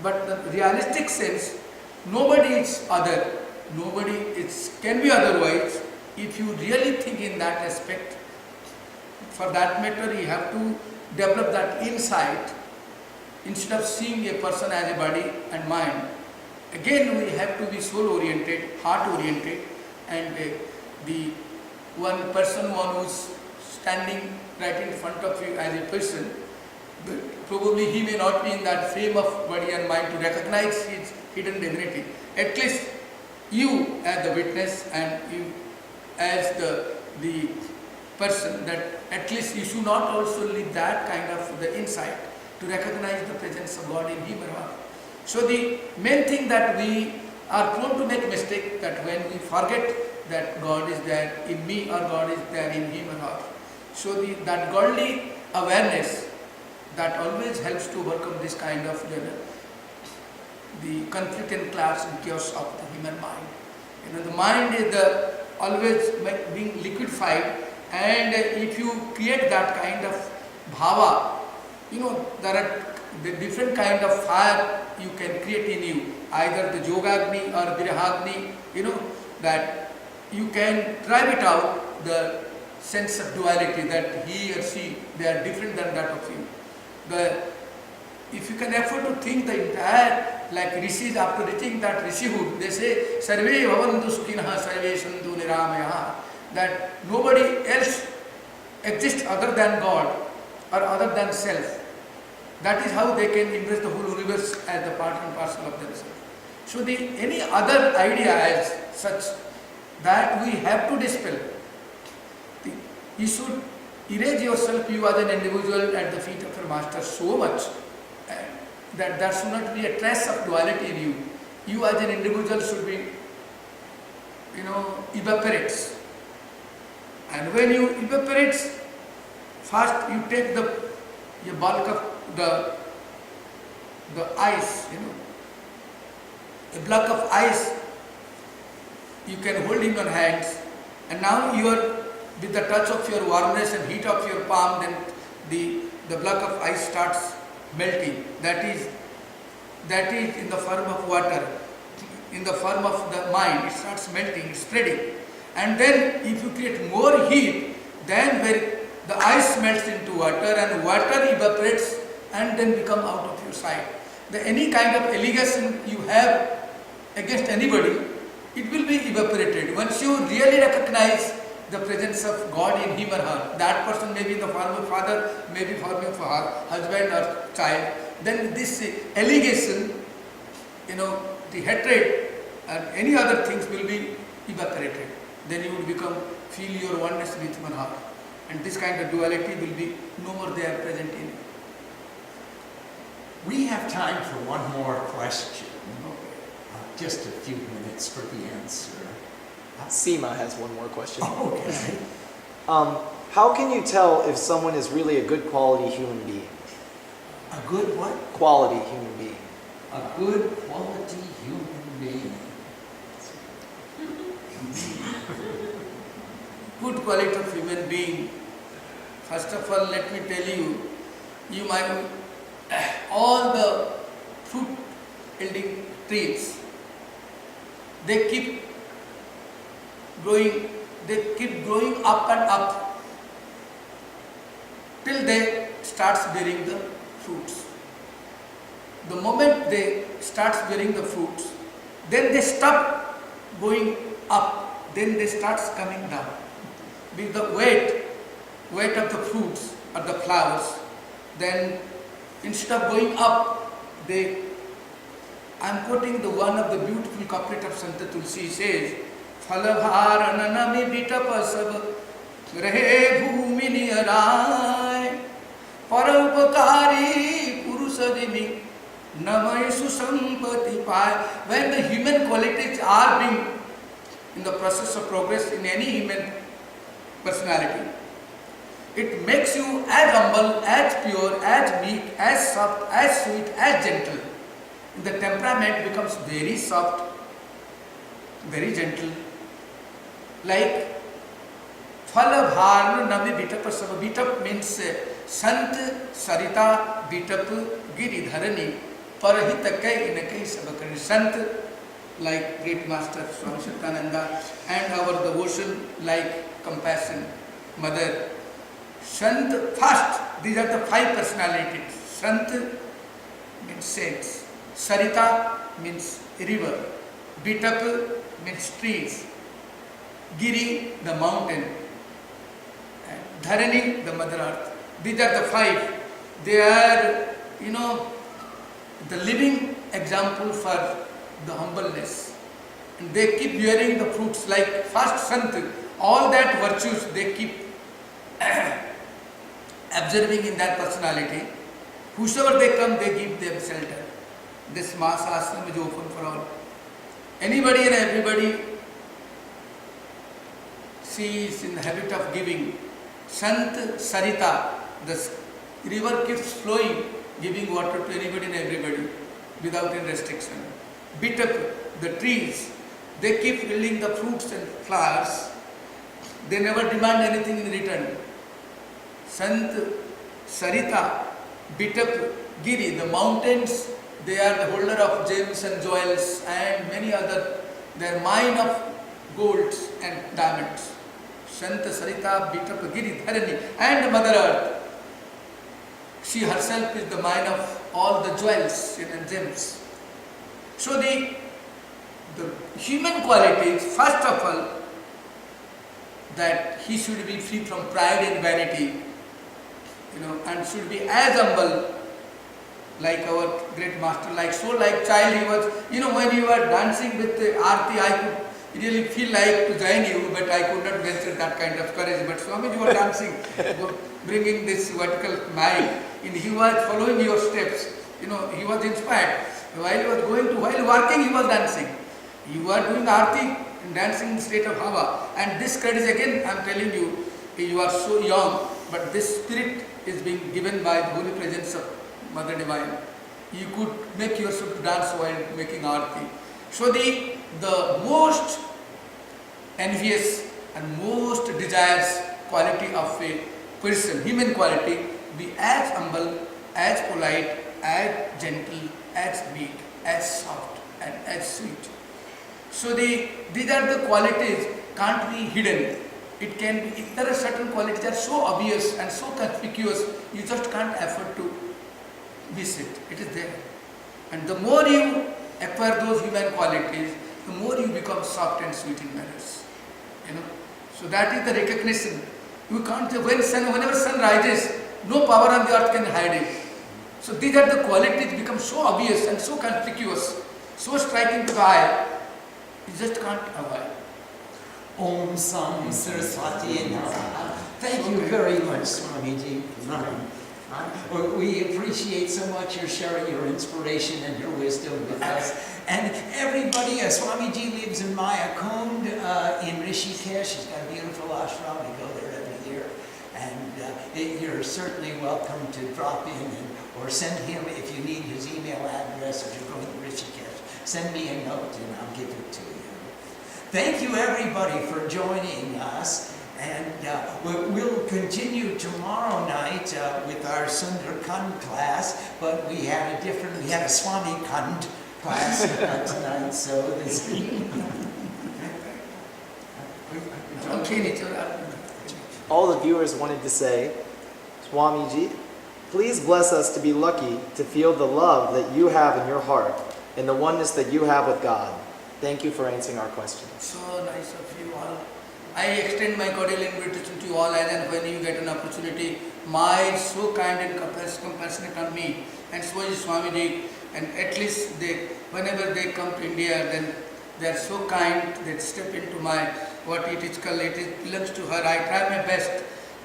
But the realistic sense, nobody is other, nobody can be otherwise. If you really think in that aspect, for that matter, you have to develop that insight instead of seeing a person as a body and mind. Again, we have to be soul-oriented, heart-oriented, and the one who's standing right in front of you as a person, probably he may not be in that frame of body and mind to recognize his hidden divinity. At least you as the witness and you as the person, that at least you should not also leave that kind of the insight to recognize the presence of God in him or her. So the main thing that we are prone to make mistake, that when we forget that God is there in me or God is there in him or her. So that godly awareness, that always helps to overcome this kind of the conflict and clash and chaos of the human mind. The mind is always being liquefied, and if you create that kind of bhava, there are the different kind of fire you can create in you, either the Yogagni or Virahagni, that you can drive it out, the sense of duality, that he or she, they are different than that of you. if you can afford to think the entire, like rishis, after reaching that rishihood, they say, Sarve bhavantu sukhinah, sarve santu niramayaha, that nobody else exists other than God or other than self. That is how they can embrace the whole universe as the part and parcel of themselves. So any other idea as such, that we have to dispel. You should erase yourself, you as an individual, at the feet of your master so much that there should not be a trace of duality in you. You as an individual should be, evaporates. And when you evaporates, first you take the bulk of the ice, a block of ice you can hold in your hands, and now you are, with the touch of your warmness and heat of your palm, then the block of ice starts melting. That is in the form of water. In the form of the mind, it starts melting, spreading. And then if you create more heat, then where the ice melts into water and water evaporates and then become out of your sight. Any kind of allegation you have against anybody, it will be evaporated. Once you really recognize the presence of God in him or her, that person may be in the form of father, may be form of husband or child, then this allegation, the hatred and any other things will be evaporated. Then you will feel your oneness with one heart. And this kind of duality will be no more there present in you.
We have time for one more question. Just a few minutes for the answer.
Seema has one more question.
Okay.
How can you tell if someone is really a good quality human being?
A good what?
Quality human being.
A good quality human being.
Good quality of human being. First of all, let me tell you, you might, all the fruit yielding trees, they keep growing up and up till they starts bearing the fruits. The moment they starts bearing the fruits, then they stop going up, then they starts coming down. With the weight of the fruits or the flowers, then instead of going up, I am quoting the one of the beautiful couplet of Santa Tulsi, says, Phalabhar ananami bitapasab rahe bhumi niyarai paraupakari purusadimi namai susampati pai. When the human qualities are being in the process of progress in any human personality, it makes you as humble, as pure, as meek, as soft, as sweet, as gentle. The temperament becomes very soft, very gentle. Like Phalabharna Nami Bitapa Sava. Bitap means Sant Sarita Bitap Giri Dharani Parahita Kai Inakai Sabakari. Sant, like great master Swami Satyananda, and our devotion like compassion, mother. Sant, first, these are the five personalities. Sant means saints. Sarita means river. Bitap means trees. Giri, the mountain. And Dharani, the mother earth. These are the five. They are, the living example for the humbleness. And they keep bearing the fruits like first Sant. All that virtues they keep observing in that personality. Whosoever they come, they give them shelter. This mass ashram is open for all. Anybody and everybody, she is in the habit of giving. Sant Sarita, the river keeps flowing, giving water to anybody and everybody without any restriction. Bitap, the trees, they keep yielding the fruits and flowers. They never demand anything in return. Sant Sarita, Bitap, Giri, the mountains, they are the holder of gems and jewels and many other, they are mine of golds and diamonds. Santa Sarita, Bitap, Giri, Dharani, and Mother Earth. She herself is the mine of all the jewels and gems. So the human qualities, first of all, that he should be free from pride and vanity, and should be as humble like our great master, like child he was. When you were dancing with the Aarti, I could really feel like to join you, but I could not venture that kind of courage. But Swamiji was dancing, bringing this vertical mind, and he was following your steps. He was inspired. While working, he was dancing. You were doing Aarti and dancing in state of Hava. And this courage again, I am telling you, you are so young, but this spirit is being given by the holy presence of Mother Divine. You could make yourself dance while making Aarti. So the most envious and most desires quality of a person, human quality, be as humble, as polite, as gentle, as meek, as soft, and as sweet. So these are the qualities can't be hidden. It can be, if there are certain qualities that are so obvious and so conspicuous, you just can't afford to miss it. It is there. And the more you acquire those human qualities, the more you become soft and sweet in manners. So that is the recognition. You can't, whenever sun rises, no power on the earth can hide it. So these are the qualities become so obvious and so conspicuous, so striking to the eye, you just can't avoid.
Om Sam Saraswati Namaha. Thank you very much, Swamiji. We appreciate so much your sharing your inspiration and your wisdom with us. And everybody, Swamiji lives in Mayakund in Rishikesh. He's got a beautiful ashram. We go there every year. And you're certainly welcome to drop in or send him, if you need his email address, if you're going to Rishikesh, send me a note and I'll give it to you. Thank you everybody for joining us. And we'll continue tomorrow night with our Sundar Kund class, but we had a Swami Kund class tonight, so this.
All the viewers wanted to say, Swamiji, please bless us to be lucky to feel the love that you have in your heart and the oneness that you have with God. Thank you for answering our questions.
So nice of you all. I extend my cordial invitation to you all, as and when you get an opportunity. My so kind and compassionate on me, and so is Swamiji. And at least whenever they come to India, then they are so kind. They step into my what it is called. It belongs to her. I try my best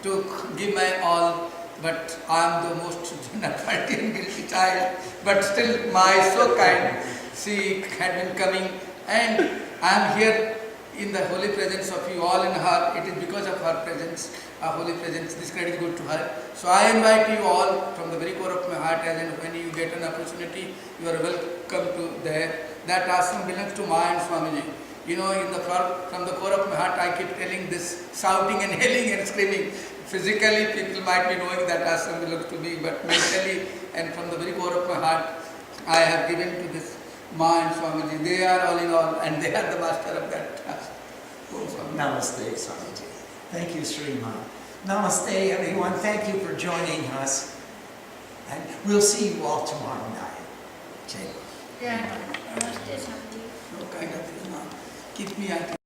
to give my all, but I am the most faulty and guilty child. But still, my so kind. She had been coming, and I am here in the holy presence of you all in her. It is because of her presence, our holy presence. This credit is good to her. So I invite you all from the very core of my heart, and when you get an opportunity, you are welcome to there. That ashram belongs to Maya and Swamiji. From the core of my heart, I keep telling this, shouting and yelling and screaming. Physically, people might be knowing that ashram belongs to me, but mentally and from the very core of my heart, I have given to this Maya and Swamiji. They are all in all, and they are the master of that task.
Namaste, Swamiji. Thank you, Sriman. Namaste, everyone. Thank you for joining us. And we'll see you all tomorrow night. Jai.
Yeah, namaste, Swamiji.
So kind of you, keep me at